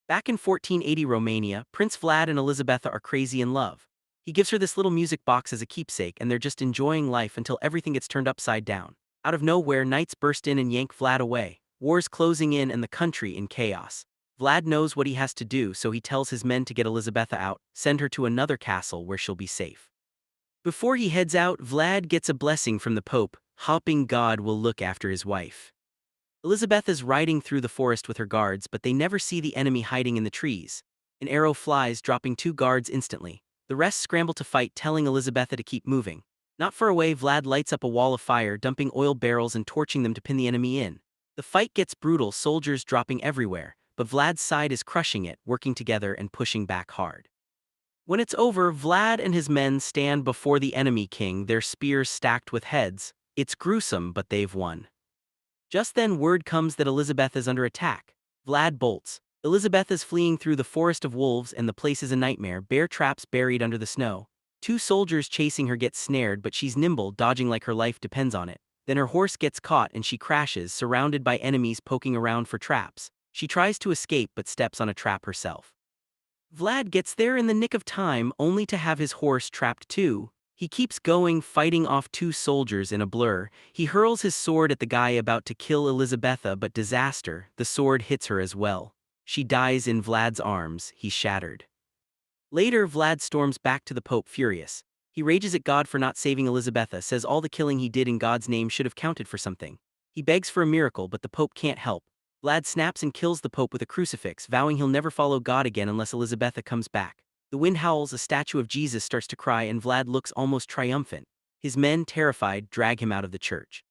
Back in 1480 Romania, Prince Vlad and Elizabetha are crazy in love. He gives her this little music box as a keepsake and they're just enjoying life until everything gets turned upside down. Out of nowhere, knights burst in and yank Vlad away, wars closing in and the country in chaos. Vlad knows what he has to do, so he tells his men to get Elizabetha out, send her to another castle where she'll be safe. Before he heads out, Vlad gets a blessing from the Pope, hoping God will look after his wife. Elizabeth is riding through the forest with her guards, but they never see the enemy hiding in the trees. An arrow flies, dropping 2 guards instantly. The rest scramble to fight, telling Elizabetha to keep moving. Not far away, Vlad lights up a wall of fire, dumping oil barrels and torching them to pin the enemy in. The fight gets brutal, soldiers dropping everywhere, but Vlad's side is crushing it, working together and pushing back hard. When it's over, Vlad and his men stand before the enemy king, their spears stacked with heads. It's gruesome, but they've won. Just then word comes that Elizabeth is under attack. Vlad bolts. Elizabeth is fleeing through the forest of wolves and the place is a nightmare, bear traps buried under the snow. 2 soldiers chasing her get snared, but she's nimble, dodging like her life depends on it. Then her horse gets caught and she crashes, surrounded by enemies poking around for traps. She tries to escape but steps on a trap herself. Vlad gets there in the nick of time, only to have his horse trapped too. He keeps going, fighting off 2 soldiers in a blur. He hurls his sword at the guy about to kill Elizabetha, but disaster, the sword hits her as well. She dies in Vlad's arms, he's shattered. Later, Vlad storms back to the Pope furious. He rages at God for not saving Elizabetha, says all the killing he did in God's name should have counted for something. He begs for a miracle, but the Pope can't help. Vlad snaps and kills the Pope with a crucifix, vowing he'll never follow God again unless Elizabetha comes back. The wind howls, a statue of Jesus starts to cry, and Vlad looks almost triumphant. His men, terrified, drag him out of the church.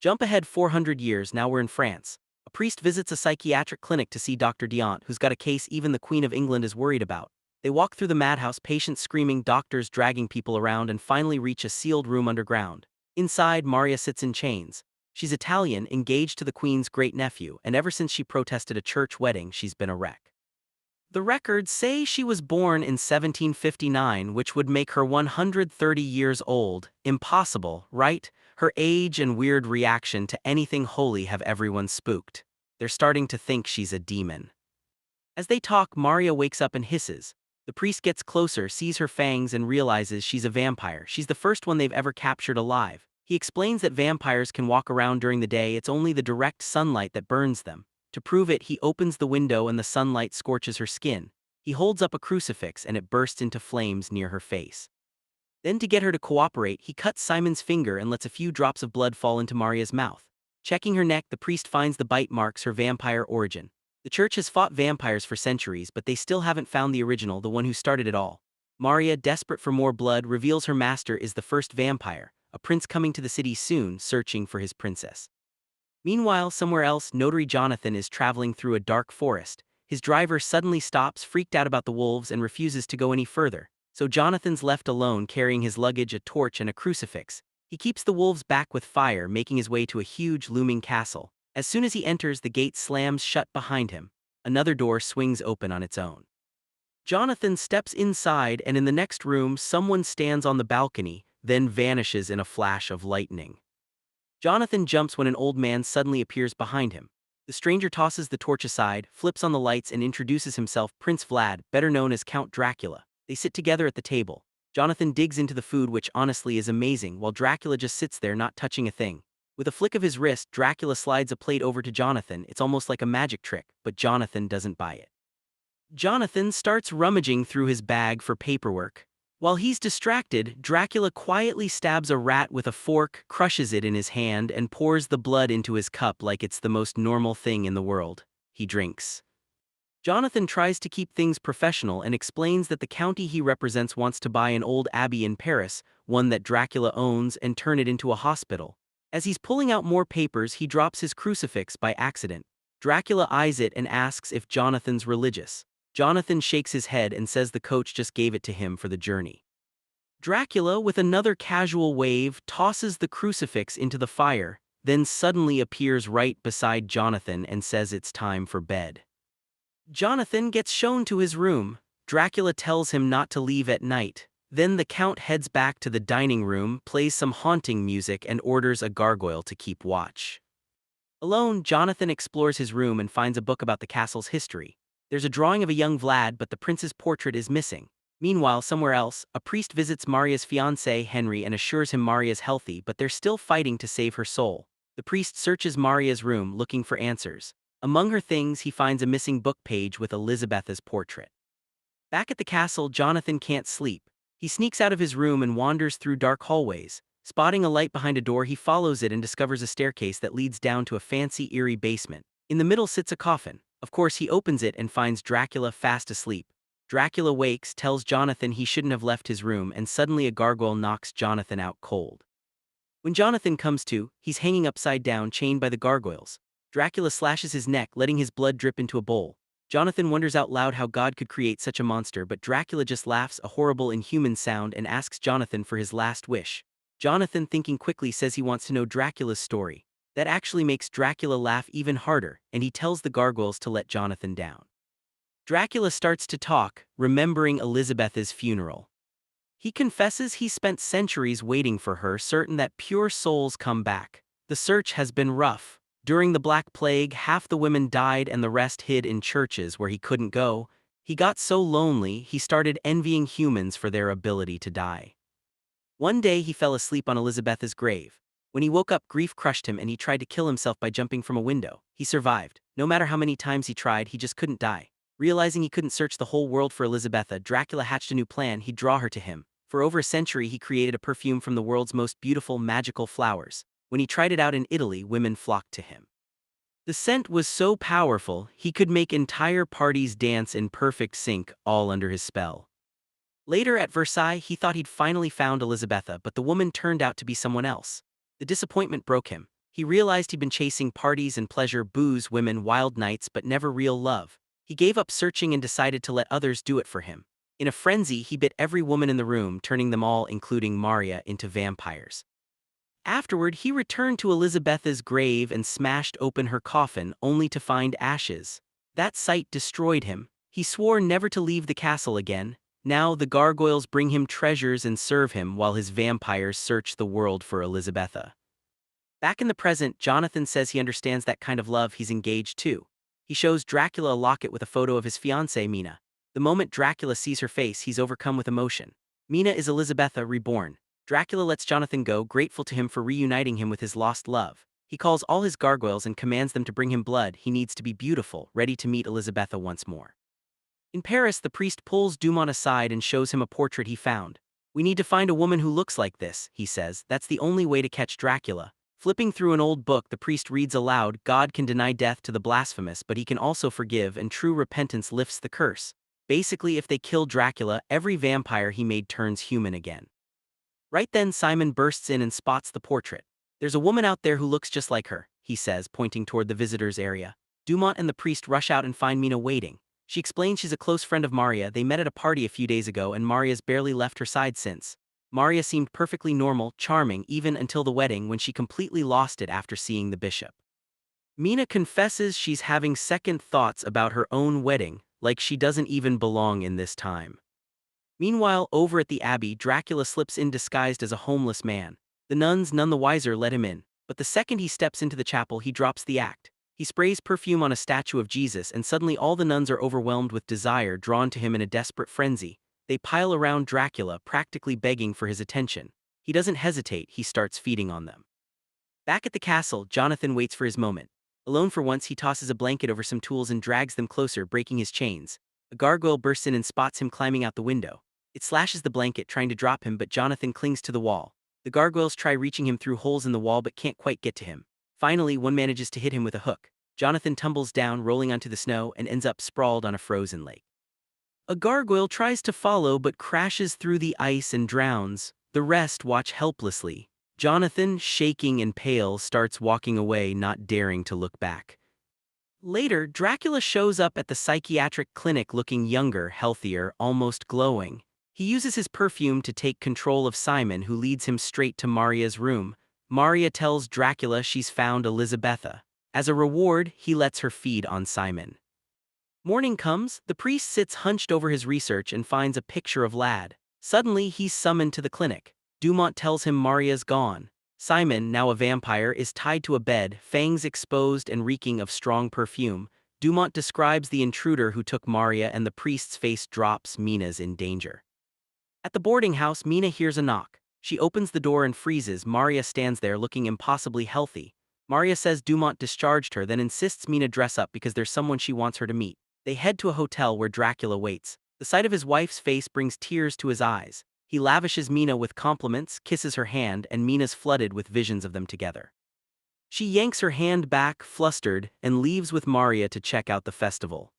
Jump ahead 400 years, now we're in France. A priest visits a psychiatric clinic to see Dr. Diant, who's got a case even the Queen of England is worried about. They walk through the madhouse, patients screaming, doctors dragging people around, and finally reach a sealed room underground. Inside, Maria sits in chains. She's Italian, engaged to the Queen's great-nephew, and ever since she protested a church wedding, she's been a wreck. The records say she was born in 1759, which would make her 130 years old. Impossible, right? Her age and weird reaction to anything holy have everyone spooked. They're starting to think she's a demon. As they talk, Maria wakes up and hisses. The priest gets closer, sees her fangs, and realizes she's a vampire. She's the first one they've ever captured alive. He explains that vampires can walk around during the day, it's only the direct sunlight that burns them. To prove it, he opens the window and the sunlight scorches her skin. He holds up a crucifix and it bursts into flames near her face. Then, to get her to cooperate, he cuts Simon's finger and lets a few drops of blood fall into Maria's mouth. Checking her neck, the priest finds the bite marks, her vampire origin. The church has fought vampires for centuries, but they still haven't found the original, the one who started it all. Maria, desperate for more blood, reveals her master is the first vampire, a prince coming to the city soon, searching for his princess. Meanwhile, somewhere else, Notary Jonathan is traveling through a dark forest. His driver suddenly stops, freaked out about the wolves, and refuses to go any further. So Jonathan's left alone, carrying his luggage, a torch, and a crucifix. He keeps the wolves back with fire, making his way to a huge, looming castle. As soon as he enters, the gate slams shut behind him. Another door swings open on its own. Jonathan steps inside, and in the next room, someone stands on the balcony, then vanishes in a flash of lightning. Jonathan jumps when an old man suddenly appears behind him. The stranger tosses the torch aside, flips on the lights, and introduces himself, Prince Vlad, better known as Count Dracula. They sit together at the table. Jonathan digs into the food, which honestly is amazing, while Dracula just sits there not touching a thing. With a flick of his wrist, Dracula slides a plate over to Jonathan. It's almost like a magic trick, but Jonathan doesn't buy it. Jonathan starts rummaging through his bag for paperwork. While he's distracted, Dracula quietly stabs a rat with a fork, crushes it in his hand, and pours the blood into his cup like it's the most normal thing in the world. He drinks. Jonathan tries to keep things professional and explains that the county he represents wants to buy an old abbey in Paris, one that Dracula owns, and turn it into a hospital. As he's pulling out more papers, he drops his crucifix by accident. Dracula eyes it and asks if Jonathan's religious. Jonathan shakes his head and says the coach just gave it to him for the journey. Dracula, with another casual wave, tosses the crucifix into the fire, then suddenly appears right beside Jonathan and says it's time for bed. Jonathan gets shown to his room. Dracula tells him not to leave at night. Then the Count heads back to the dining room, plays some haunting music, and orders a gargoyle to keep watch. Alone, Jonathan explores his room and finds a book about the castle's history. There's a drawing of a young Vlad, but the prince's portrait is missing. Meanwhile, somewhere else, a priest visits Maria's fiancé, Henry, and assures him Maria's healthy, but they're still fighting to save her soul. The priest searches Maria's room, looking for answers. Among her things, he finds a missing book page with Elizabetha's portrait. Back at the castle, Jonathan can't sleep. He sneaks out of his room and wanders through dark hallways. Spotting a light behind a door, he follows it and discovers a staircase that leads down to a fancy, eerie basement. In the middle sits a coffin. Of course, he opens it and finds Dracula fast asleep. Dracula wakes, tells Jonathan he shouldn't have left his room, and suddenly a gargoyle knocks Jonathan out cold. When Jonathan comes to, he's hanging upside down, chained by the gargoyles. Dracula slashes his neck, letting his blood drip into a bowl. Jonathan wonders out loud how God could create such a monster, but Dracula just laughs, a horrible, inhuman sound, and asks Jonathan for his last wish. Jonathan, thinking quickly, says he wants to know Dracula's story. That actually makes Dracula laugh even harder, and he tells the gargoyles to let Jonathan down. Dracula starts to talk, remembering Elizabetha's funeral. He confesses he spent centuries waiting for her, certain that pure souls come back. The search has been rough. During the Black Plague, half the women died and the rest hid in churches where he couldn't go. He got so lonely, he started envying humans for their ability to die. One day he fell asleep on Elizabetha's grave. When he woke up, grief crushed him and he tried to kill himself by jumping from a window. He survived. No matter how many times he tried, he just couldn't die. Realizing he couldn't search the whole world for Elizabetha, Dracula hatched a new plan: he'd draw her to him. For over a century, he created a perfume from the world's most beautiful magical flowers. When he tried it out in Italy, women flocked to him. The scent was so powerful, he could make entire parties dance in perfect sync, all under his spell. Later at Versailles, he thought he'd finally found Elizabetha, but the woman turned out to be someone else. The disappointment broke him. He realized he'd been chasing parties and pleasure, booze, women, wild nights, but never real love. He gave up searching and decided to let others do it for him. In a frenzy, he bit every woman in the room, turning them all, including Maria, into vampires. Afterward, he returned to Elizabetha's grave and smashed open her coffin, only to find ashes. That sight destroyed him. He swore never to leave the castle again. Now the gargoyles bring him treasures and serve him while his vampires search the world for Elizabetha. Back in the present, Jonathan says he understands that kind of love. He's engaged too. He shows Dracula a locket with a photo of his fiancée, Mina. The moment Dracula sees her face, he's overcome with emotion. Mina is Elizabetha reborn. Dracula lets Jonathan go, grateful to him for reuniting him with his lost love. He calls all his gargoyles and commands them to bring him blood. He needs to be beautiful, ready to meet Elizabetha once more. In Paris, the priest pulls Dumont aside and shows him a portrait he found. "We need to find a woman who looks like this," he says. "That's the only way to catch Dracula." Flipping through an old book, the priest reads aloud, "God can deny death to the blasphemous, but he can also forgive, and true repentance lifts the curse." Basically, if they kill Dracula, every vampire he made turns human again. Right then, Simon bursts in and spots the portrait. "There's a woman out there who looks just like her," he says, pointing toward the visitors' area. Dumont and the priest rush out and find Mina waiting. She explains she's a close friend of Maria. They met at a party a few days ago and Maria's barely left her side since. Maria seemed perfectly normal, charming, even until the wedding, when she completely lost it after seeing the bishop. Mina confesses she's having second thoughts about her own wedding, like she doesn't even belong in this time. Meanwhile, over at the abbey, Dracula slips in disguised as a homeless man. The nuns, none the wiser, let him in, but the second he steps into the chapel, he drops the act. He sprays perfume on a statue of Jesus, and suddenly all the nuns are overwhelmed with desire, drawn to him in a desperate frenzy. They pile around Dracula, practically begging for his attention. He doesn't hesitate, he starts feeding on them. Back at the castle, Jonathan waits for his moment. Alone for once, he tosses a blanket over some tools and drags them closer, breaking his chains. A gargoyle bursts in and spots him climbing out the window. It slashes the blanket, trying to drop him, but Jonathan clings to the wall. The gargoyles try reaching him through holes in the wall but can't quite get to him. Finally, one manages to hit him with a hook. Jonathan tumbles down, rolling onto the snow, and ends up sprawled on a frozen lake. A gargoyle tries to follow but crashes through the ice and drowns. The rest watch helplessly. Jonathan, shaking and pale, starts walking away, not daring to look back. Later, Dracula shows up at the psychiatric clinic looking younger, healthier, almost glowing. He uses his perfume to take control of Simon, who leads him straight to Maria's room. Maria tells Dracula she's found Elizabetha. As a reward, he lets her feed on Simon. Morning comes, the priest sits hunched over his research and finds a picture of Lad. Suddenly, he's summoned to the clinic. Dumont tells him Maria's gone. Simon, now a vampire, is tied to a bed, fangs exposed and reeking of strong perfume. Dumont describes the intruder who took Maria, and the priest's face drops. Mina's in danger. At the boarding house, Mina hears a knock. She opens the door and freezes. Maria stands there looking impossibly healthy. Maria says Dumont discharged her, then insists Mina dress up because there's someone she wants her to meet. They head to a hotel where Dracula waits. The sight of his wife's face brings tears to his eyes. He lavishes Mina with compliments, kisses her hand, and Mina's flooded with visions of them together. She yanks her hand back, flustered, and leaves with Maria to check out the festival.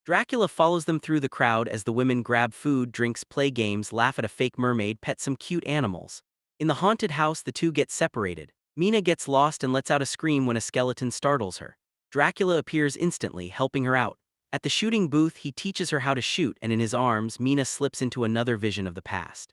Dracula follows them through the crowd as the women grab food, drinks, play games, laugh at a fake mermaid, pet some cute animals. In the haunted house, the two get separated. Mina gets lost and lets out a scream when a skeleton startles her. Dracula appears instantly, helping her out. At the shooting booth, he teaches her how to shoot, and in his arms, Mina slips into another vision of the past.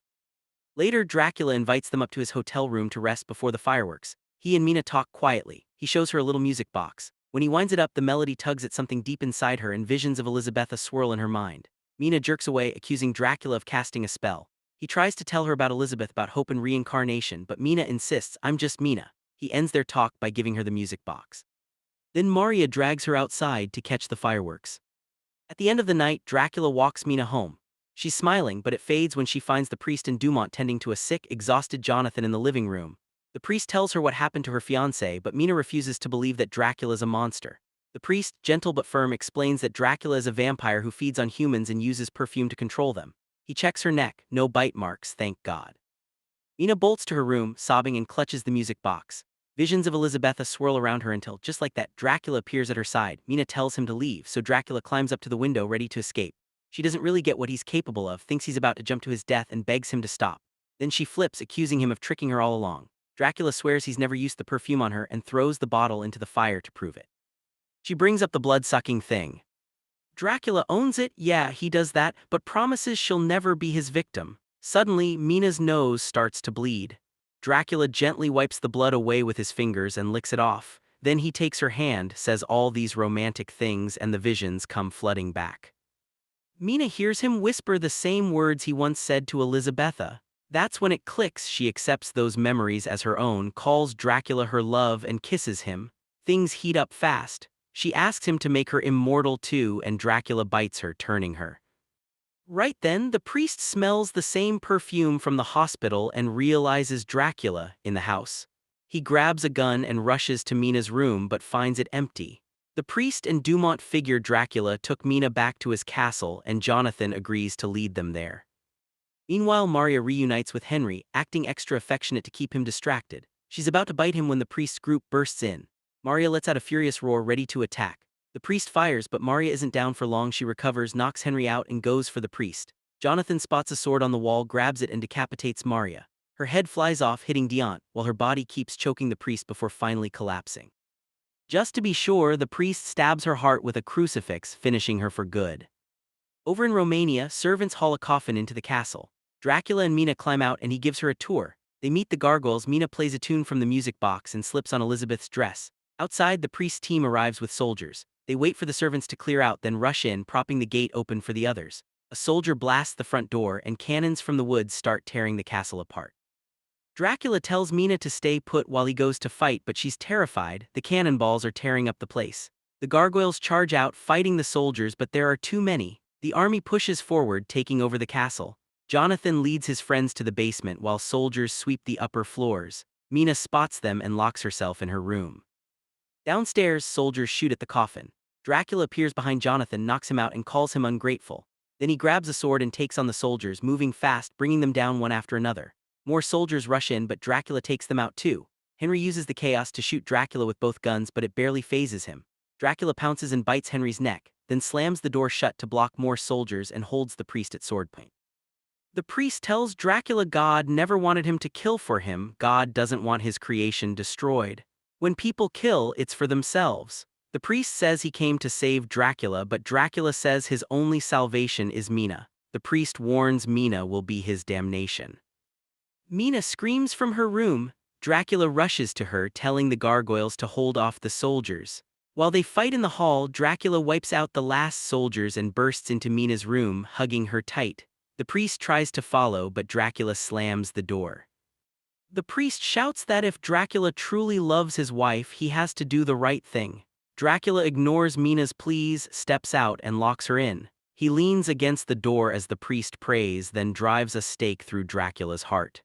Later, Dracula invites them up to his hotel room to rest before the fireworks. He and Mina talk quietly. He shows her a little music box. When he winds it up, the melody tugs at something deep inside her, and visions of Elizabetha swirl in her mind. Mina jerks away, accusing Dracula of casting a spell. He tries to tell her about Elizabeth, about hope and reincarnation, but Mina insists, "I'm just Mina." He ends their talk by giving her the music box. Then Maria drags her outside to catch the fireworks. At the end of the night, Dracula walks Mina home. She's smiling, but it fades when she finds the priest and Dumont tending to a sick, exhausted Jonathan in the living room. The priest tells her what happened to her fiancé, but Mina refuses to believe that Dracula is a monster. The priest, gentle but firm, explains that Dracula is a vampire who feeds on humans and uses perfume to control them. He checks her neck, no bite marks, thank God. Mina bolts to her room, sobbing, and clutches the music box. Visions of Elizabetha swirl around her until, just like that, Dracula appears at her side. Mina tells him to leave, so Dracula climbs up to the window ready to escape. She doesn't really get what he's capable of, thinks he's about to jump to his death, and begs him to stop. Then she flips, accusing him of tricking her all along. Dracula swears he's never used the perfume on her and throws the bottle into the fire to prove it. She brings up the blood-sucking thing. Dracula owns it, yeah, he does that, but promises she'll never be his victim. Suddenly, Mina's nose starts to bleed. Dracula gently wipes the blood away with his fingers and licks it off. Then he takes her hand, says all these romantic things, and the visions come flooding back. Mina hears him whisper the same words he once said to Elizabetha. That's when it clicks. She accepts those memories as her own, calls Dracula her love, and kisses him. Things heat up fast. She asks him to make her immortal too, and Dracula bites her, turning her. Right then, the priest smells the same perfume from the hospital and realizes Dracula in the house. He grabs a gun and rushes to Mina's room but finds it empty. The priest and Dumont figure Dracula took Mina back to his castle, and Jonathan agrees to lead them there. Meanwhile, Maria reunites with Henry, acting extra affectionate to keep him distracted. She's about to bite him when the priest's group bursts in. Maria lets out a furious roar, ready to attack. The priest fires, but Maria isn't down for long. She recovers, knocks Henry out, and goes for the priest. Jonathan spots a sword on the wall, grabs it, and decapitates Maria. Her head flies off, hitting Dion, while her body keeps choking the priest before finally collapsing. Just to be sure, the priest stabs her heart with a crucifix, finishing her for good. Over in Romania, servants haul a coffin into the castle. Dracula and Mina climb out, and he gives her a tour. They meet the gargoyles. Mina plays a tune from the music box and slips on Elizabeth's dress. Outside, the priest's team arrives with soldiers. They wait for the servants to clear out, then rush in, propping the gate open for the others. A soldier blasts the front door, and cannons from the woods start tearing the castle apart. Dracula tells Mina to stay put while he goes to fight, but she's terrified. The cannonballs are tearing up the place. The gargoyles charge out, fighting the soldiers, but there are too many. The army pushes forward, taking over the castle. Jonathan leads his friends to the basement while soldiers sweep the upper floors. Mina spots them and locks herself in her room. Downstairs, soldiers shoot at the coffin. Dracula appears behind Jonathan, knocks him out, and calls him ungrateful. Then he grabs a sword and takes on the soldiers, moving fast, bringing them down one after another. More soldiers rush in, but Dracula takes them out too. Henry uses the chaos to shoot Dracula with both guns, but it barely phases him. Dracula pounces and bites Henry's neck, then slams the door shut to block more soldiers and holds the priest at sword point. The priest tells Dracula God never wanted him to kill for him. God doesn't want his creation destroyed. When people kill, it's for themselves. The priest says he came to save Dracula, but Dracula says his only salvation is Mina. The priest warns Mina will be his damnation. Mina screams from her room. Dracula rushes to her, telling the gargoyles to hold off the soldiers. While they fight in the hall, Dracula wipes out the last soldiers and bursts into Mina's room, hugging her tight. The priest tries to follow, but Dracula slams the door. The priest shouts that if Dracula truly loves his wife, he has to do the right thing. Dracula ignores Mina's pleas, steps out, and locks her in. He leans against the door as the priest prays, then drives a stake through Dracula's heart.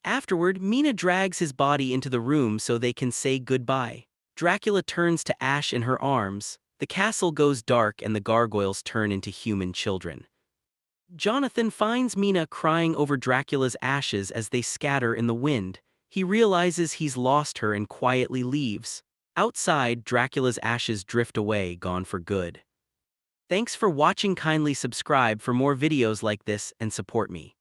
Afterward, Mina drags his body into the room so they can say goodbye. Dracula turns to ash in her arms. The castle goes dark and the gargoyles turn into human children. Jonathan finds Mina crying over Dracula's ashes as they scatter in the wind. He realizes he's lost her and quietly leaves. Outside, Dracula's ashes drift away, gone for good. Thanks for watching. Kindly subscribe for more videos like this and support me.